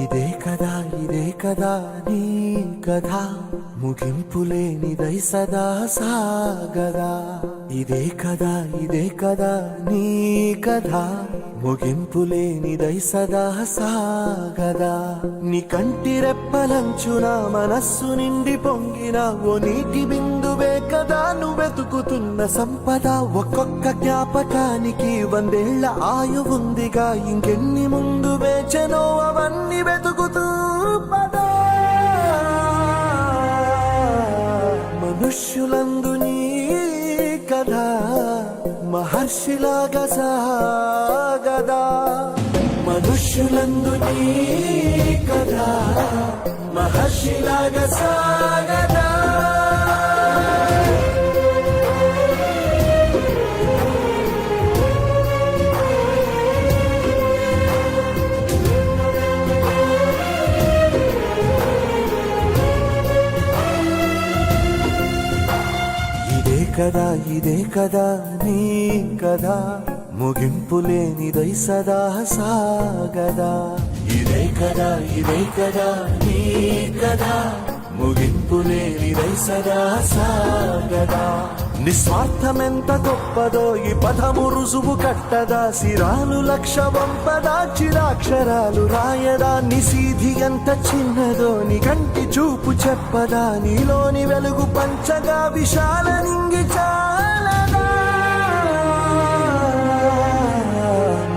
ఇదే కదా నీ కథ ముగింపులేనిదై సదా సాగదా. ఇదే కదా నీ కథ ముగింపులేనిదై సదా సాగదా. నీ కంటి రెప్పలంచున మనస్సు నిండి పొంగిన ఓ నీటి బిందువే కదా నువ్వెతుకుతున్న సంపద. ఒక్కొక్క జ్ఞాపకానికి 100 ఏళ్ల ఆయువుందిగా, ఇంకెన్ని ముందు వేచనో అవన్నీ వెతుకుతూ పదా. మనుష్యులందు నీ కథ మహర్షిలాగా సాగదా. మనుష్యులందు నీ కథ మహర్షిలాగా సాగదా. ఇదే కదా నీ కథ ముగింపులేనిదై సదా సాగదా. ఇదే కదా నీ కథ ముగింపులేనిదై సదా సాగదా. నిస్వార్థమెంత గొప్పదో ఈ పదము రుజువు కట్టదా. సిరాలు 1,00,000 వంపదా, చిరాక్షరాలు రాయదా. నిశీధి ఎంత చిన్నదో నీ కంటి చూపు చెప్పదా. నీలోని వెలుగు పంచగా విశాల నింగి చాలదా.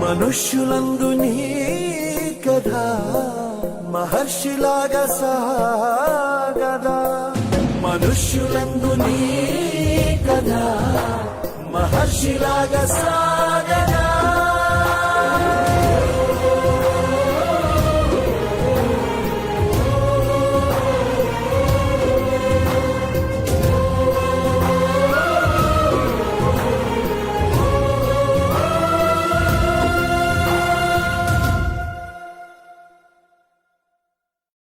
మనుష్యులందు నీ కథ మహర్షిలాగా సాగదా. మనుష్యులందు నీ కథ మహర్షిలాగా సాగదా.